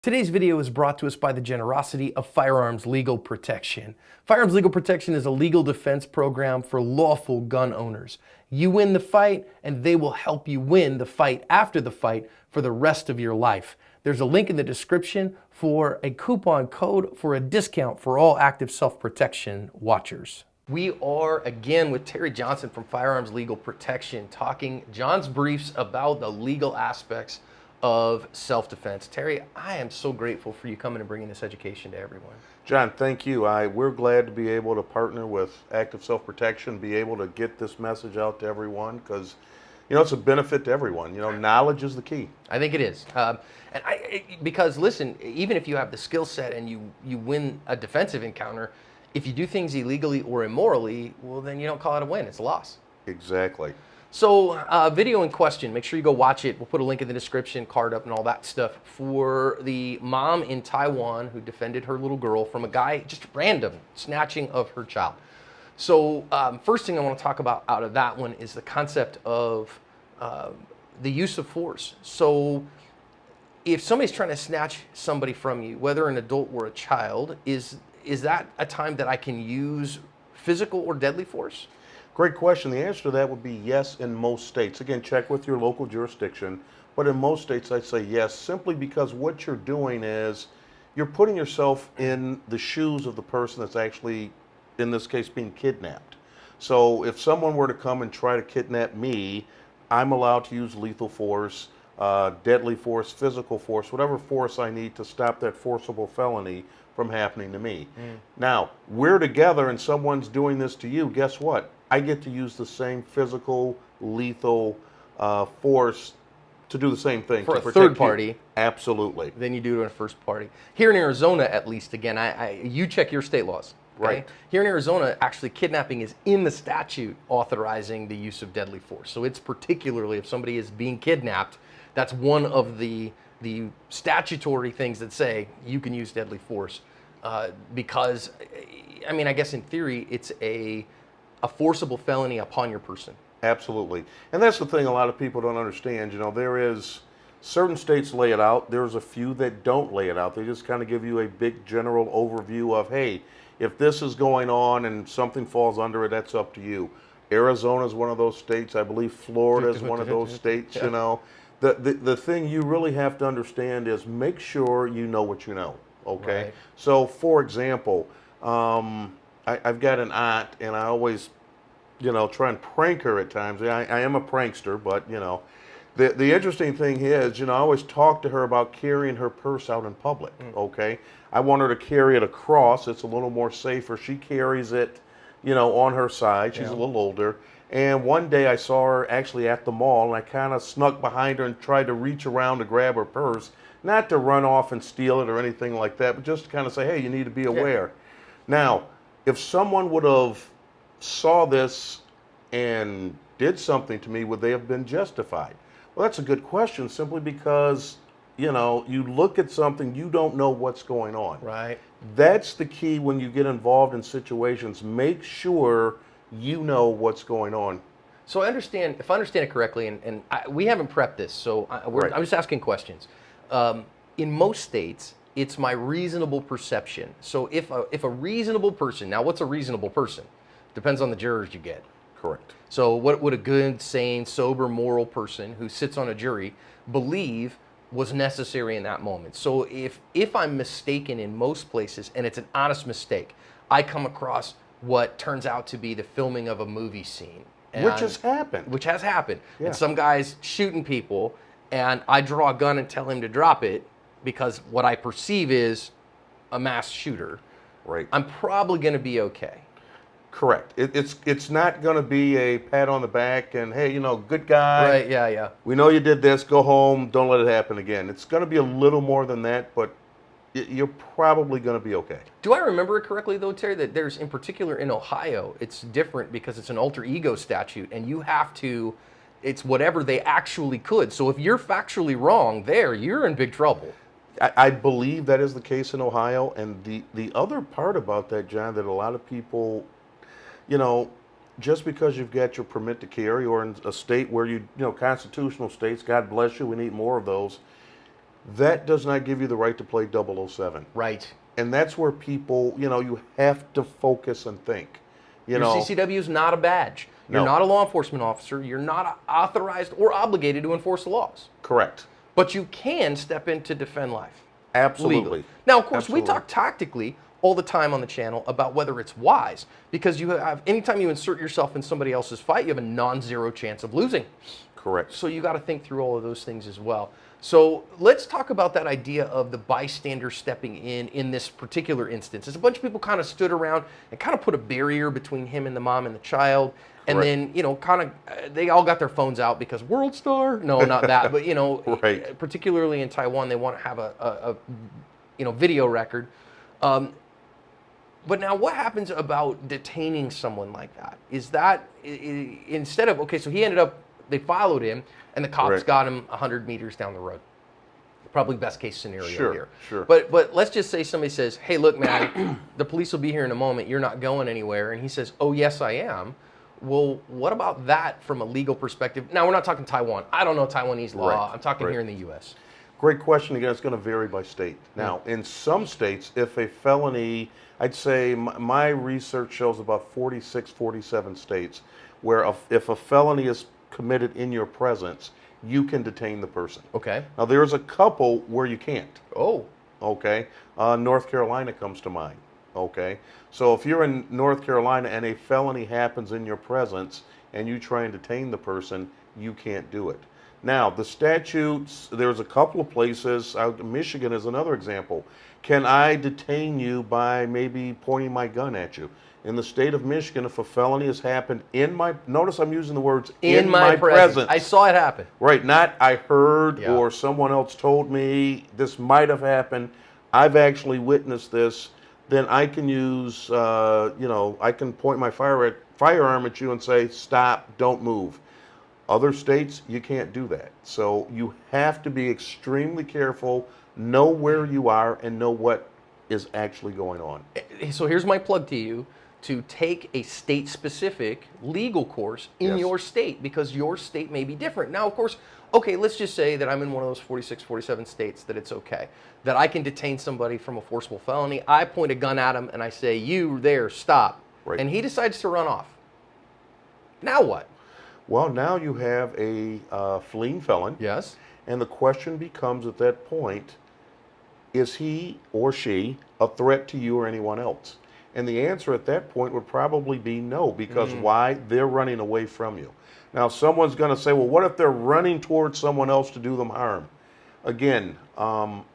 Today's video is brought to us by the generosity of Firearms Legal Protection. Firearms Legal Protection is a legal defense program for lawful gun owners. You win the fight, and they will help you win the fight after the fight for the rest of your life. There's a link in the description for a coupon code for a discount for all active self-protection watchers. We are again with Terry Johnson from Firearms Legal Protection, talking John's briefs about the legal aspects of self-defense. Terry, I am so grateful for you coming and bringing this education to everyone. John, thank you. We're glad to be able to partner with Active Self-Protection, be able to get this message out to everyone because, it's a benefit to everyone. Knowledge is the key. I think it is. Because listen, even if you have the skill set and you win a defensive encounter, if you do things illegally or immorally, well, then you don't call it a win, it's a loss. Exactly. So video in question, make sure you go watch it. We'll put a link in the description, card up and all that stuff, for the mom in Taiwan who defended her little girl from a guy, just random, snatching of her child. So first thing I want to talk about out of that one is the concept of the use of force. So if somebody's trying to snatch somebody from you, whether an adult or a child, is that a time that I can use physical or deadly force? Great question. The answer to that would be yes in most states. Again, check with your local jurisdiction. But in most states, I'd say yes, simply because what you're doing is you're putting yourself in the shoes of the person that's actually, in this case, being kidnapped. So if someone were to come and try to kidnap me, I'm allowed to use lethal force, deadly force, physical force, whatever force I need to stop that forcible felony from happening to me. Now, we're together and someone's doing this to you, guess what? I get to use the same physical, lethal force to do the same thing. For to a protect third party. You. Absolutely. Than you do to a first party. Here in Arizona, at least, again, you check your state laws. Okay? Right. Here in Arizona, actually kidnapping is in the statute authorizing the use of deadly force. So it's particularly if somebody is being kidnapped, that's one of the statutory things that say you can use deadly force. Because, I guess in theory, it's a forcible felony upon your person. Absolutely. And that's the thing a lot of people don't understand. There is certain states lay it out. There's a few that don't lay it out. They just kind of give you a big general overview of, hey, if this is going on and something falls under it, that's up to you. Arizona is one of those states. I believe Florida is one of those states, Yeah. The thing you really have to understand is make sure you know what you know, okay? Right. So, for example, I've got an aunt, and I always, try and prank her at times. I am a prankster, but, the interesting thing is, I always talk to her about carrying her purse out in public, okay? I want her to carry it across. It's a little more safer. She carries it, on her side. She's a little older. And one day I saw her actually at the mall, and I kind of snuck behind her and tried to reach around to grab her purse, not to run off and steal it or anything like that, but just to kind of say, hey, you need to be aware. Yeah. Now, if someone would have saw this and did something to me, would they have been justified? Well, that's a good question, simply because, you look at something, you don't know what's going on. Right. That's the key when you get involved in situations. Make sure you know what's going on. So if I understand it correctly, and we haven't prepped this, so Right. I'm just asking questions. In most states, it's my reasonable perception. So if a reasonable person, now what's a reasonable person? Depends on the jurors you get. Correct. So what would a good, sane, sober, moral person who sits on a jury believe was necessary in that moment? So if I'm mistaken in most places, and it's an honest mistake, I come across what turns out to be the filming of a movie scene. Which has happened. Which has happened. Yeah. And some guy's shooting people, and I draw a gun and tell him to drop it because what I perceive is a mass shooter. Right. I'm probably going to be okay. Correct. It's not going to be a pat on the back and, hey, good guy. Right, yeah. We know you did this. Go home. Don't let it happen again. It's going to be a little more than that, but you're probably going to be okay. Do I remember it correctly, though, Terry, that there's, in particular in Ohio, it's different because it's an alter ego statute, and you have to, it's whatever they actually could. So if you're factually wrong there, you're in big trouble. I believe that is the case in Ohio, and the other part about that, John, that a lot of people, just because you've got your permit to carry, or in a state where constitutional states, God bless you, we need more of those, that does not give you the right to play 007. Right. And that's where people, you have to focus and think. Your CCW is not a badge. You're No. not a law enforcement officer. You're not authorized or obligated to enforce the laws. Correct. But you can step in to defend life. Absolutely. Legally. Now, of course, we Absolutely. talk tactically all the time on the channel about whether it's wise, because you have, anytime you insert yourself in somebody else's fight, you have a non-zero chance of losing. Correct. So you got to think through all of those things as well. So let's talk about that idea of the bystander stepping in this particular instance. As a bunch of people kind of stood around and kind of put a barrier between him and the mom and the child. And Correct. then, kind of, they all got their phones out because World Star? No, not that. But, Right. particularly in Taiwan, they want to have a video record. But now what happens about detaining someone like that? Is that, instead of, okay, so he ended up, they followed him, and the cops Right. got him 100 meters down the road. Probably best case scenario Sure, here. sure. But let's just say somebody says, hey, look, man, the police will be here in a moment. You're not going anywhere. And he says, oh, yes, I am. Well, what about that from a legal perspective? Now, we're not talking Taiwan. I don't know Taiwanese law. Right, I'm talking right. here in the U.S. Great question. Again, it's going to vary by state. Now, in some states, if a felony, I'd say my research shows about 46, 47 states where if a felony is committed in your presence, you can detain the person. Okay. Now, there's a couple where you can't. Oh, Okay. North Carolina comes to mind. Okay. So if you're in North Carolina and a felony happens in your presence and you try and detain the person, you can't do it. Now, the statutes, there's a couple of places, Michigan is another example. Can I detain you by maybe pointing my gun at you? In the state of Michigan, if a felony has happened notice I'm using the words in my presence. I saw it happen. Right, not I heard Yeah. or someone else told me this might have happened. I've actually witnessed this. Then I can use, I can point my firearm at you and say, stop, don't move. Other states, you can't do that. So you have to be extremely careful, know where you are, and know what is actually going on. So here's my plug to you to take a state-specific legal course in Yes. your state, because your state may be different. Now, of course, okay, let's just say that I'm in one of those 46, 47 states that it's okay, that I can detain somebody from a forcible felony. I point a gun at him and I say, you there, stop. Right. And he decides to run off. Now what? Well, now you have a fleeing felon. Yes. And the question becomes at that point, is he or she a threat to you or anyone else? And the answer at that point would probably be no, because why? They're running away from you. Now, someone's going to say, well, what if they're running towards someone else to do them harm? Again,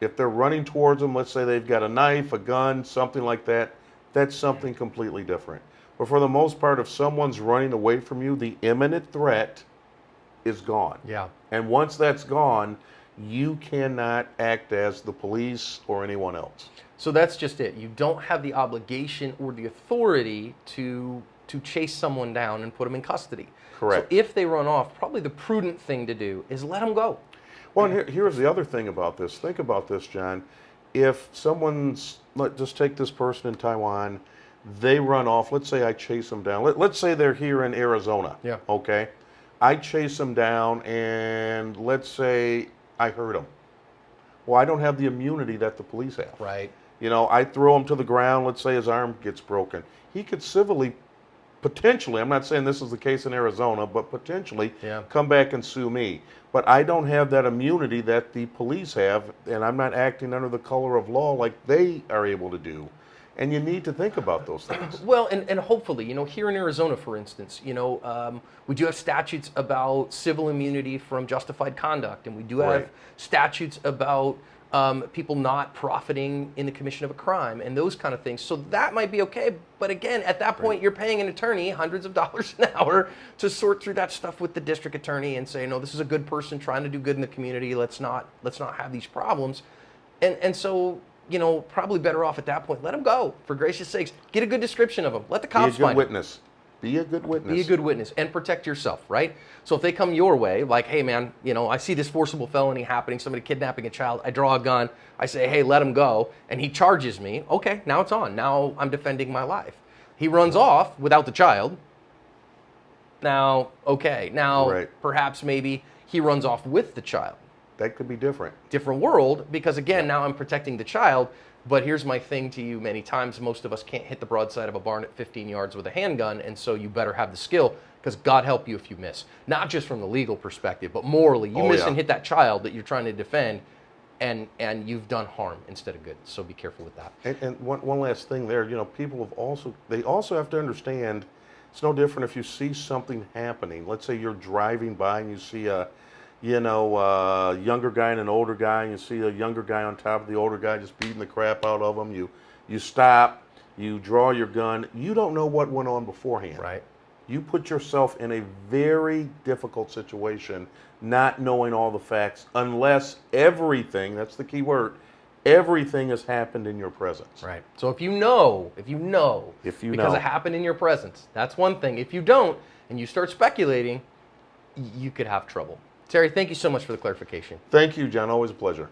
if they're running towards them, let's say they've got a knife, a gun, something like that, that's something completely different. But for the most part, if someone's running away from you, the imminent threat is gone. Yeah. And once that's gone, you cannot act as the police or anyone else. So that's just it. You don't have the obligation or the authority to chase someone down and put them in custody. Correct. So if they run off, probably the prudent thing to do is let them go. Well, and here's the other thing about this. Think about this, John. If just take this person in Taiwan, they run off. Let's say I chase them down. Let's say they're here in Arizona. Yeah. Okay. I chase them down, and let's say I hurt them. Well, I don't have the immunity that the police have. Right. I throw him to the ground. Let's say his arm gets broken. He could civilly, potentially, I'm not saying this is the case in Arizona, but potentially Yeah. come back and sue me. But I don't have that immunity that the police have, and I'm not acting under the color of law like they are able to do. And you need to think about those things. Well, and hopefully, here in Arizona, for instance, we do have statutes about civil immunity from justified conduct, and we do have Right. statutes about people not profiting in the commission of a crime and those kind of things. So that might be okay. But again, at that point, you're paying an attorney hundreds of dollars an hour to sort through that stuff with the district attorney and say, no, this is a good person trying to do good in the community. Let's not have these problems. And so, probably better off at that point. Let them go, for gracious sakes. Get a good description of them. Let the Be a cops good find them. witness. Be a good witness. Be a good witness and protect yourself, right? So if they come your way, like, hey, man, I see this forcible felony happening, somebody kidnapping a child, I draw a gun, I say, hey, let him go, and he charges me, okay, now it's on. Now I'm defending my life. He runs off without the child. Now, okay, now Right. perhaps maybe he runs off with the child. that could be different. Different world, because again, now I'm protecting the child. But here's my thing to you: many times, most of us can't hit the broadside of a barn at 15 yards with a handgun, and so you better have the skill, because God help you if you miss. Not just from the legal perspective, but morally, you miss and hit that child that you're trying to defend, and you've done harm instead of good. So be careful with that. And one last thing there, people have also have to understand, it's no different if you see something happening. Let's say you're driving by and you see a younger guy and an older guy, and you see a younger guy on top of the older guy just beating the crap out of him. You stop, you draw your gun. You don't know what went on beforehand. Right. You put yourself in a very difficult situation, not knowing all the facts, unless everything, that's the key word, everything has happened in your presence. Right. So if you know, because it happened in your presence, that's one thing. If you don't, and you start speculating, you could have trouble. Terry, thank you so much for the clarification. Thank you, John. Always a pleasure.